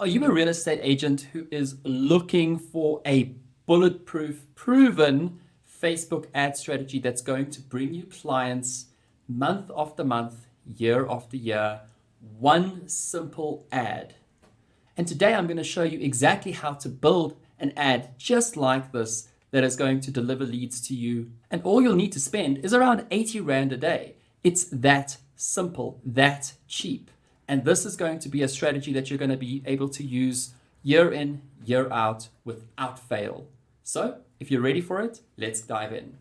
Are you a real estate agent who is looking for a bulletproof, proven Facebook ad strategy that's going to bring you clients month after month, year after year, one simple ad? And today I'm going to show you exactly how to build an ad just like this that is going to deliver leads to you. And all you'll need to spend is around 80 Rand a day. It's that simple, that cheap. And this is going to be a strategy that you're going to be able to use year in, year out without fail. So if you're ready for it, let's dive in.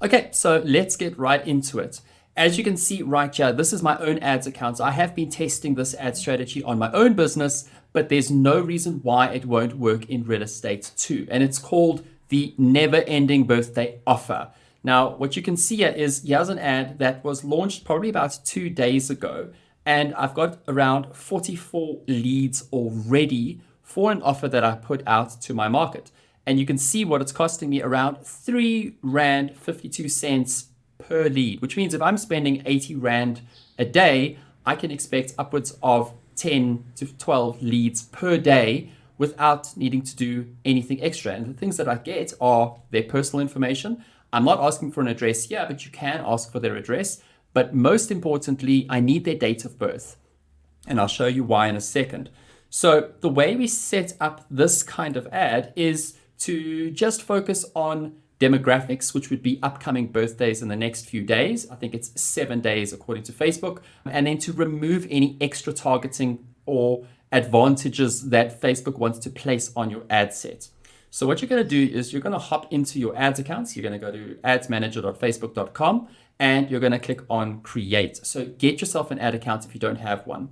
Okay, so let's get right into it. As you can see right here, this is my own ads account. So I have been testing this ad strategy on my own business, but there's no reason why it won't work in real estate too. And it's called the Never Ending Birthday Offer. Now, what you can see here is here's an ad that was launched probably about 2 days ago. And I've got around 44 leads already for an offer that I put out to my market. And you can see what it's costing me, around 3 Rand 52 cents per lead, which means if I'm spending 80 Rand a day, I can expect upwards of 10 to 12 leads per day without needing to do anything extra. And the things that I get are their personal information. I'm not asking for an address here, but you can ask for their address. But most importantly, I need their date of birth. And I'll show you why in a second. So the way we set up this kind of ad is to just focus on demographics, which would be upcoming birthdays in the next few days. I think it's 7 days according to Facebook. And then to remove any extra targeting or advantages that Facebook wants to place on your ad set. So what you're going to do is you're going to hop into your ads accounts. You're going to go to adsmanager.facebook.com and you're going to click on create. So get yourself an ad account if you don't have one.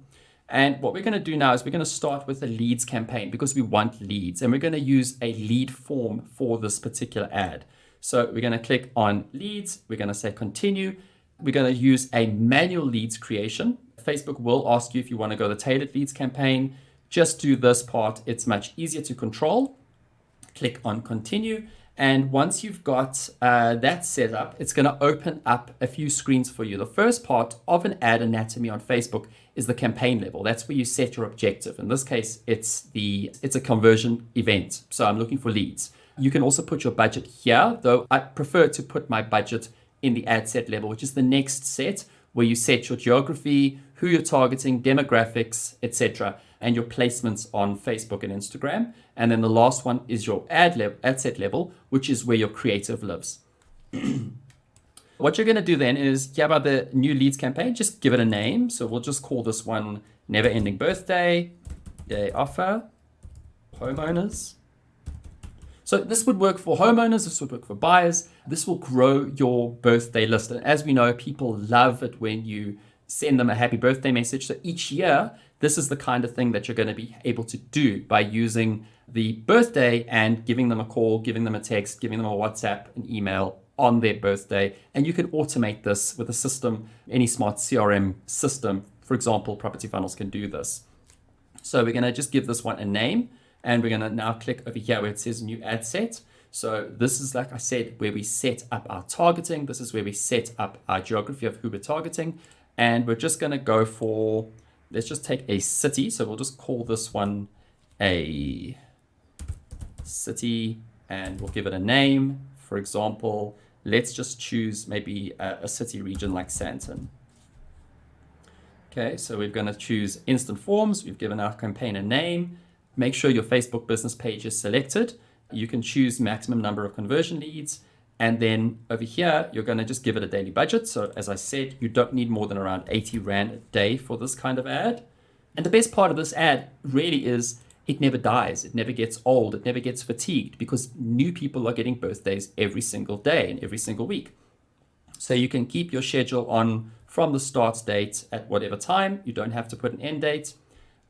And what we're going to do now is we're going to start with a leads campaign because we want leads, and we're going to use a lead form for this particular ad. So we're going to click on leads. We're going to say continue. We're going to use a manual leads creation. Facebook will ask you if you want to go the tailored leads campaign. Just do this part. It's much easier to control. Click on continue. And once you've got that set up, it's going to open up a few screens for you. The first part of an ad anatomy on Facebook is the campaign level. That's where you set your objective. In this case, it's a conversion event. So I'm looking for leads. You can also put your budget here, though I prefer to put my budget in the ad set level, which is the next set where you set your geography, who you're targeting, demographics, etc., and your placements on Facebook and Instagram. And then the last one is your ad set level, which is where your creative lives. What you're going to do then is, here about the new leads campaign, just give it a name. So we'll just call this one Never Ending Birthday Day Offer Homeowners. So this would work for homeowners, this would work for buyers. This will grow your birthday list. And as we know, people love it when you send them a happy birthday message. So each year, this is the kind of thing that you're going to be able to do by using the birthday and giving them a call, giving them a text, giving them a WhatsApp, an email on their birthday. And you can automate this with a system, any smart CRM system. For example, Property Funnels can do this. So we're going to just give this one a name. And we're going to now click over here where it says new ad set. So this is, like I said, where we set up our targeting. This is where we set up our geography of who we're targeting. And we're just going to go for, let's just take a city. So we'll just call this one a city and we'll give it a name. For example, let's just choose maybe a city region like Sandton. Okay, so we're going to choose instant forms. We've given our campaign a name. Make sure your Facebook business page is selected. You can choose maximum number of conversion leads. And then over here, you're going to just give it a daily budget. So as I said, you don't need more than around 80 Rand a day for this kind of ad. And the best part of this ad really is it never dies. It never gets old. It never gets fatigued because new people are getting birthdays every single day and every single week. So you can keep your schedule on from the start date at whatever time. You don't have to put an end date.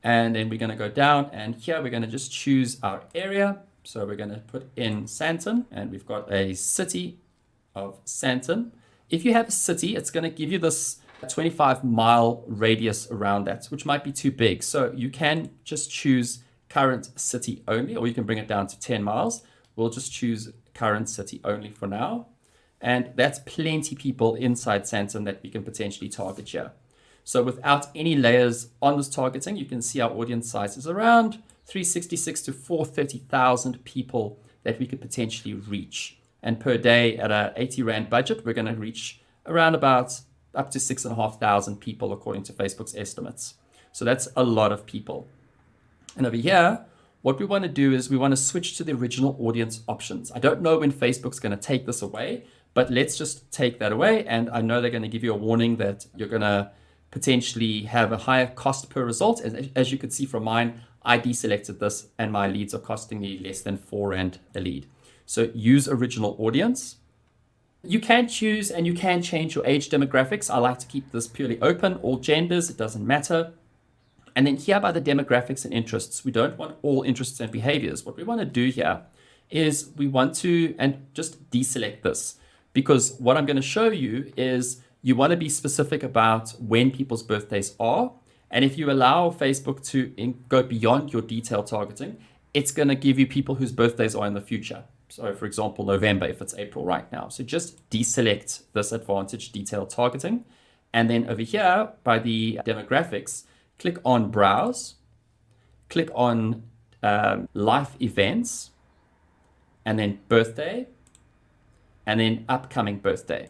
And then we're going to go down and here we're going to just choose our area. So we're going to put in Sandton and we've got a city of Sandton. If you have a city, it's going to give you this 25-mile radius around that, which might be too big. So you can just choose current city only, or you can bring it down to 10 miles. We'll just choose current city only for now. And that's plenty people inside Sandton that we can potentially target here. So without any layers on this targeting, you can see our audience size is around 366 to 430,000 people that we could potentially reach. And per day at a 80 Rand budget, we're going to reach around about up to 6,500 people according to Facebook's estimates. So that's a lot of people. And over here, what we want to do is we want to switch to the original audience options. I don't know when Facebook's going to take this away, but let's just take that away. And I know they're going to give you a warning that you're going to potentially have a higher cost per result. As you could see from mine, I deselected this and my leads are costing me less than 4 Rand a lead. So use original audience. You can choose and you can change your age demographics. I like to keep this purely open, all genders, it doesn't matter. And then here by the demographics and interests, we don't want all interests and behaviors. What we want to do here is we want to, and just deselect this, because what I'm going to show you is you want to be specific about when people's birthdays are. And if you allow Facebook to go beyond your detailed targeting, it's going to give you people whose birthdays are in the future. So for example, November, if it's April right now. So just deselect this advantage detailed targeting. And then over here by the demographics, click on browse, click on life events, and then birthday, and then upcoming birthday.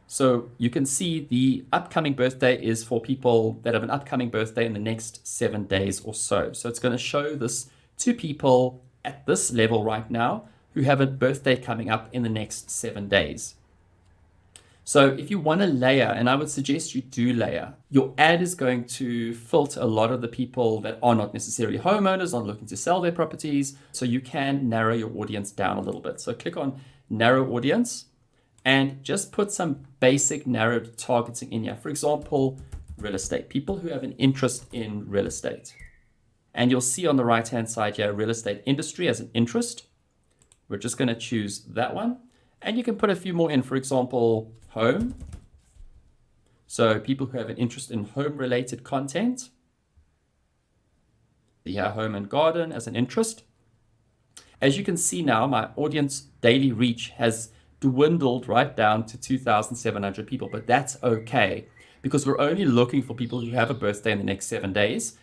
So you can see the upcoming birthday is for people that have an upcoming birthday in the next 7 days or so. So it's going to show this to people at this level right now who have a birthday coming up in the next 7 days. So if you want to layer, and I would suggest you do layer, your ad is going to filter a lot of the people that are not necessarily homeowners, not looking to sell their properties. So you can narrow your audience down a little bit. So click on narrow audience and just put some basic narrowed targeting in here. For example, real estate, people who have an interest in real estate. And you'll see on the right-hand side here, real estate industry as an interest. We're just going to choose that one. And you can put a few more in, for example, home. So people who have an interest in home-related content. Yeah, home and garden as an interest. As you can see now, my audience daily reach has dwindled right down to 2,700 people, but that's okay because we're only looking for people who have a birthday in the next 7 days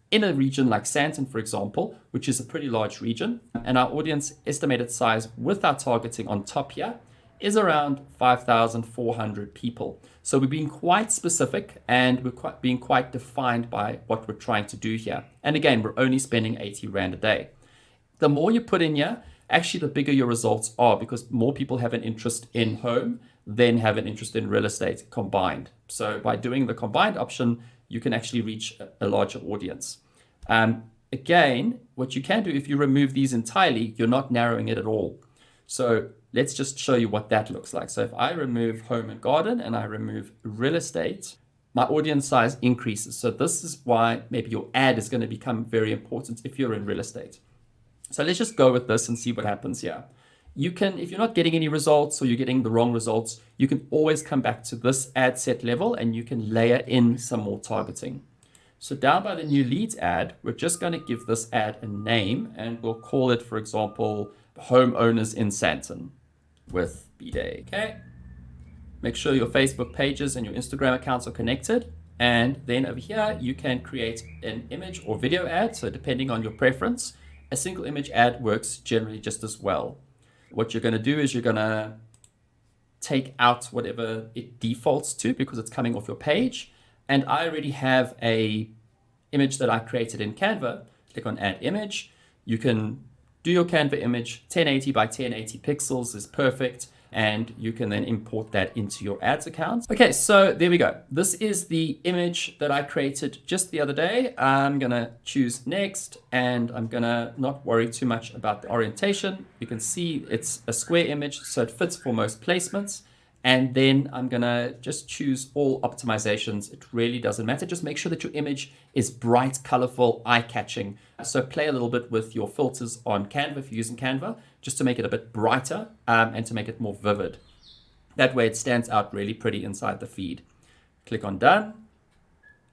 in a region like Sandton, for example, which is a pretty large region. And our audience estimated size with our targeting on top here is around 5,400 people. So we're being quite specific and we're being quite defined by what we're trying to do here. And again, we're only spending 80 Rand a day. The more you put in here, actually the bigger your results are because more people have an interest in home than have an interest in real estate combined. So by doing the combined option, you can actually reach a larger audience. Again, what you can do if you remove these entirely, you're not narrowing it at all. So let's just show you what that looks like. So if I remove home and garden and I remove real estate, my audience size increases. So this is why maybe your ad is going to become very important if you're in real estate. So let's just go with this and see what happens here. You can, if you're not getting any results or you're getting the wrong results, you can always come back to this ad set level and you can layer in some more targeting. So down by the new leads ad, we're just going to give this ad a name and we'll call it, for example, homeowners in Sandton with B-Day. Okay. Make sure your Facebook pages and your Instagram accounts are connected. And then over here, you can create an image or video ad. So depending on your preference, a single image ad works generally just as well. What you're going to do is you're going to take out whatever it defaults to because it's coming off your page. And I already have a image that I created in Canva. Click on add image. You can do your Canva image. 1080 by 1080 pixels is perfect. And you can then import that into your ads account. Okay, so there we go. This is the image that I created just the other day. I'm gonna choose next and I'm gonna not worry too much about the orientation. You can see it's a square image, so it fits for most placements. And then I'm gonna just choose all optimizations. It really doesn't matter. Just make sure that your image is bright, colorful, eye-catching. So play a little bit with your filters on Canva if you're using Canva, just to make it a bit brighter and to make it more vivid. That way it stands out really pretty inside the feed. Click on done.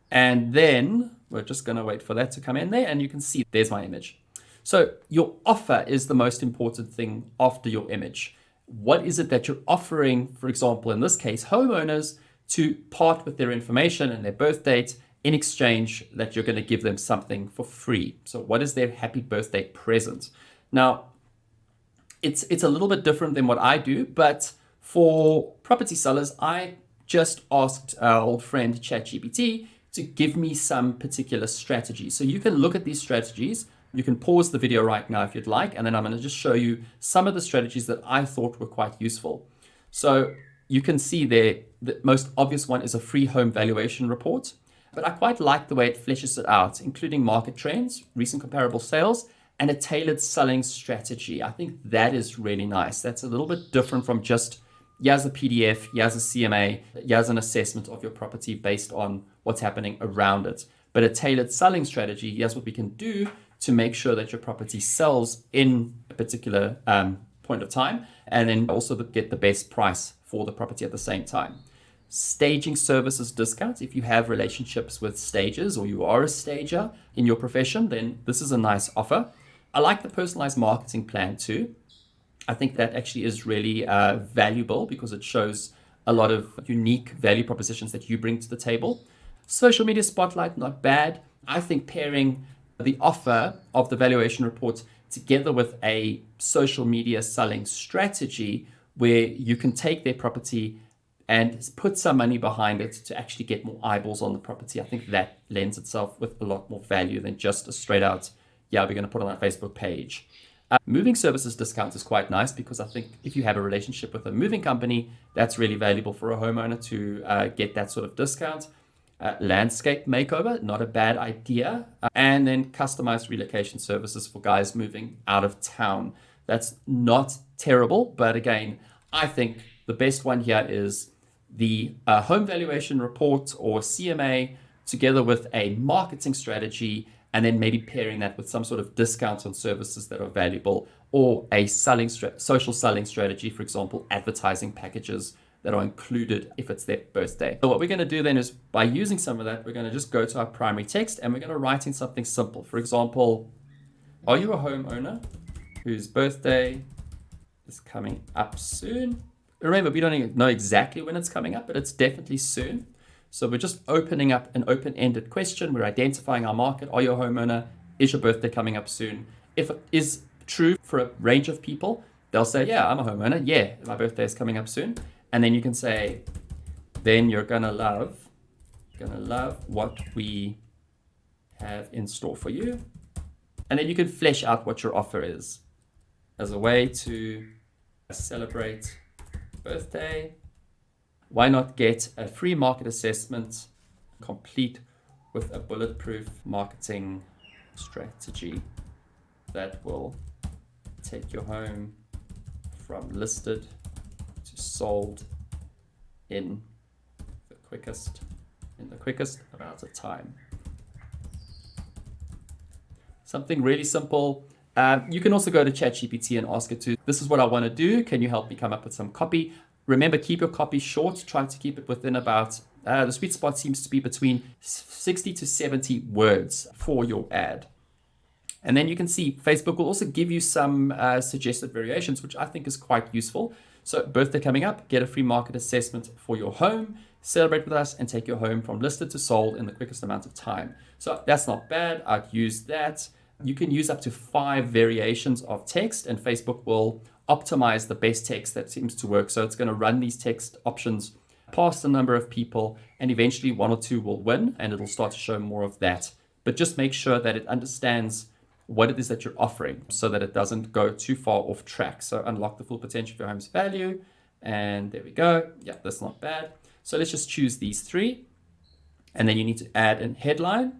And then we're just gonna wait for that to come in there and you can see there's my image. So your offer is the most important thing after your image. What is it that you're offering, for example, in this case, homeowners to part with their information and their birth date in exchange that you're going to give them something for free. So what is their happy birthday present? Now, it's a little bit different than what I do, but for property sellers, I just asked our old friend ChatGPT to give me some particular strategies. So you can look at these strategies. You can pause the video right now if you'd like, and then I'm going to just show you some of the strategies that I thought were quite useful. So you can see there, the most obvious one is a free home valuation report, but I quite like the way it fleshes it out, including market trends, recent comparable sales, and a tailored selling strategy. I think that is really nice. That's a little bit different from just, here's a PDF, here's a CMA, here's an assessment of your property based on what's happening around it. But a tailored selling strategy, here's what we can do to make sure that your property sells in a particular point of time, and then also get the best price for the property at the same time. Staging services discounts. If you have relationships with stagers or you are a stager in your profession, then this is a nice offer. I like the personalized marketing plan too. I think that actually is really valuable because it shows a lot of unique value propositions that you bring to the table. Social media spotlight, not bad. I think pairing the offer of the valuation report together with a social media selling strategy where you can take their property and put some money behind it to actually get more eyeballs on the property. I think that lends itself with a lot more value than just a straight out, yeah, we're going to put it on our Facebook page. Moving services discounts is quite nice because I think if you have a relationship with a moving company, that's really valuable for a homeowner to get that sort of discount. Landscape makeover, not a bad idea. And then customized relocation services for guys moving out of town. That's not terrible, but again, I think the best one here is the home valuation report or CMA together with a marketing strategy, and then maybe pairing that with some sort of discounts on services that are valuable, or a social selling strategy, for example, advertising packages that are included if it's their birthday. So what we're going to do then is, by using some of that, we're going to just go to our primary text and we're going to write in something simple. For example, are you a homeowner whose birthday is coming up soon? Remember, we don't even know exactly when it's coming up, but it's definitely soon. So we're just opening up an open-ended question. We're identifying our market. Are you a homeowner? Is your birthday coming up soon? If it is true for a range of people, they'll say, yeah, I'm a homeowner. Yeah, my birthday is coming up soon. And then you can say, then you're gonna love what we have in store for you. And then you can flesh out what your offer is as a way to celebrate birthday. Why not get a free market assessment complete with a bulletproof marketing strategy that will take your home from listed to sold in the quickest amount of time. Something really simple. You can also go to ChatGPT and ask it to, this is what I want to do. Can you help me come up with some copy? Remember, keep your copy short. Try to keep it within about, the sweet spot seems to be between 60 to 70 words for your ad. And then you can see Facebook will also give you some suggested variations, which I think is quite useful. So birthday coming up, get a free market assessment for your home, celebrate with us, and take your home from listed to sold in the quickest amount of time. So that's not bad. I'd use that. You can use up to 5 variations of text, and Facebook will optimize the best text that seems to work. So it's going to run these text options past a number of people, and eventually 1 or 2 will win, and it'll start to show more of that. But just make sure that it understands what it is that you're offering so that it doesn't go too far off track. So unlock the full potential of your home's value. And there we go. Yeah, that's not bad. So let's just choose these 3. And then you need to add a headline.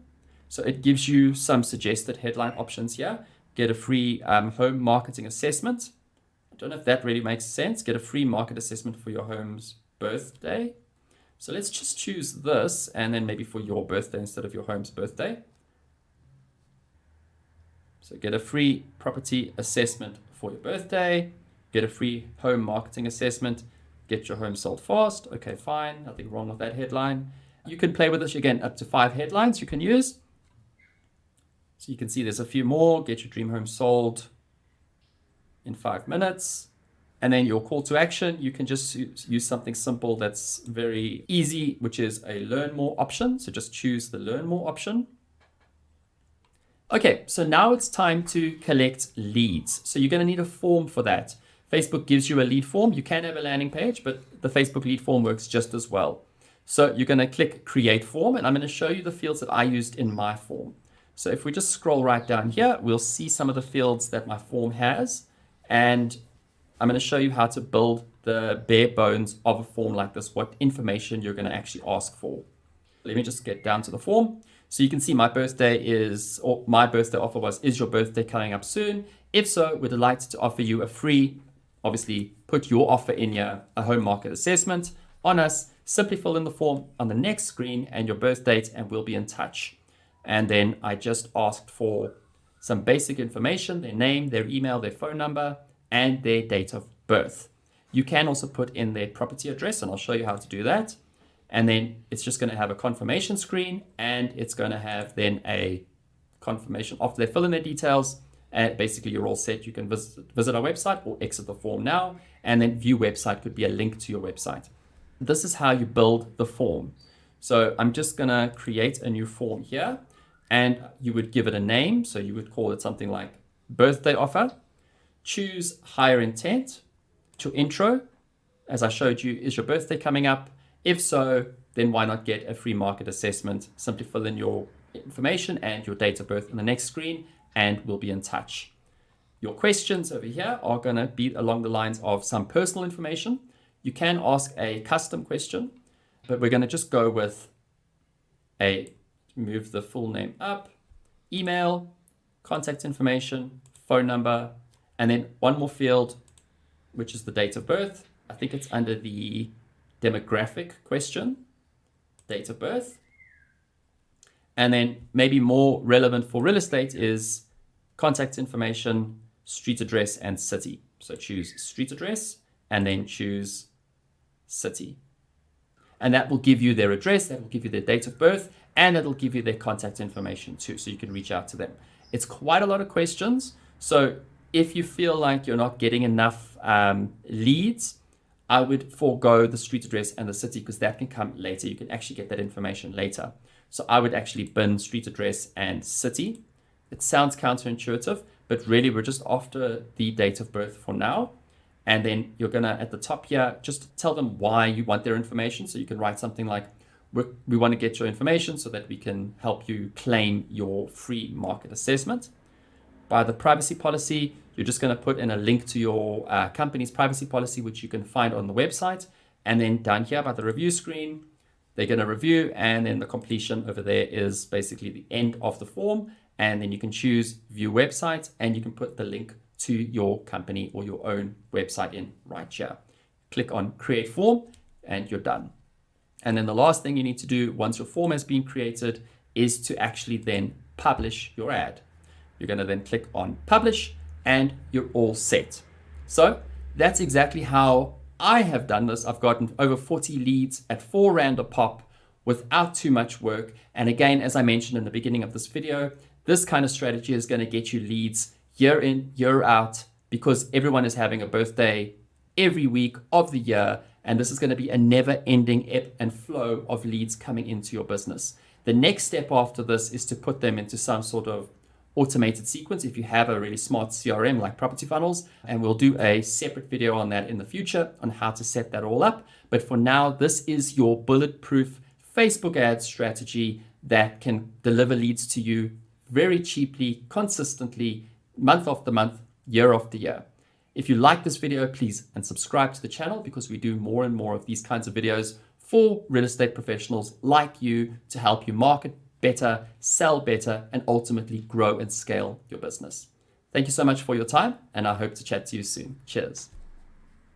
So it gives you some suggested headline options here. Get a free home marketing assessment. I don't know if that really makes sense. Get a free market assessment for your home's birthday. So let's just choose this, and then maybe for your birthday instead of your home's birthday. So get a free property assessment for your birthday, get a free home marketing assessment, get your home sold fast. Okay, fine, nothing wrong with that headline. You can play with this again, up to 5 headlines you can use. So you can see there's a few more. Get your dream home sold in 5 minutes. And then your call to action, you can just use something simple that's very easy, which is a learn more option. So just choose the learn more option. Okay, so now it's time to collect leads. So you're going to need a form for that. Facebook gives you a lead form. You can have a landing page, but the Facebook lead form works just as well. So you're going to click create form, and I'm going to show you the fields that I used in my form. So if we just scroll right down here, we'll see some of the fields that my form has. And I'm going to show you how to build the bare bones of a form like this, what information you're going to actually ask for. Let me just get down to the form. So you can see my birthday my birthday offer was, is your birthday coming up soon? If so, we're delighted to offer you a free, obviously put your offer in here, a home market assessment on us. Simply fill in the form on the next screen and your birth date, and we'll be in touch. And then I just asked for some basic information, their name, their email, their phone number, and their date of birth. You can also put in their property address, and I'll show you how to do that. And then it's just going to have a confirmation screen, and it's going to have then a confirmation after they fill in their details. And basically you're all set. You can visit our website or exit the form now, and then view website could be a link to your website. This is how you build the form. So I'm just going to create a new form here, and you would give it a name. So you would call it something like birthday offer. Choose higher intent. Your intro, as I showed you, is your birthday coming up? If so, then why not get a free market assessment? Simply fill in your information and your date of birth in the next screen, and we'll be in touch. Your questions over here are going to be along the lines of some personal information. You can ask a custom question, but we're going to just go with move the full name up, email, contact information, phone number, and then one more field, which is the date of birth. I think it's under the demographic question, date of birth. And then maybe more relevant for real estate is contact information, street address, and city. So choose street address and then choose city. And that will give you their address, that will give you their date of birth, and it'll give you their contact information too, so you can reach out to them. It's quite a lot of questions. So if you feel like you're not getting enough leads, I would forego the street address and the city, because that can come later. You can actually get that information later. So I would actually bin street address and city. It sounds counterintuitive, but really we're just after the date of birth for now. And then you're gonna, at the top here, just tell them why you want their information. So you can write something like, we want to get your information so that we can help you claim your free market assessment. By the privacy policy, you're just going to put in a link to your company's privacy policy, which you can find on the website. And then down here by the review screen, they're going to review, and then the completion over there is basically the end of the form. And then you can choose view website, and you can put the link to your company or your own website in right here. Click on create form and you're done. And then the last thing you need to do once your form has been created is to actually then publish your ad. You're going to then click on publish and you're all set. So that's exactly how I have done this. I've gotten over 40 leads at R4 a pop without too much work. And again, as I mentioned in the beginning of this video, this kind of strategy is going to get you leads year in, year out, because everyone is having a birthday every week of the year. And this is going to be a never-ending ebb and flow of leads coming into your business. The next step after this is to put them into some sort of automated sequence if you have a really smart CRM like Property Funnels. And we'll do a separate video on that in the future on how to set that all up. But for now, this is your bulletproof Facebook ad strategy that can deliver leads to you very cheaply, consistently, month after month, year after year. If you like this video, please and subscribe to the channel, because we do more and more of these kinds of videos for real estate professionals like you to help you market better, sell better, and ultimately grow and scale your business. Thank you so much for your time, and I hope to chat to you soon. Cheers.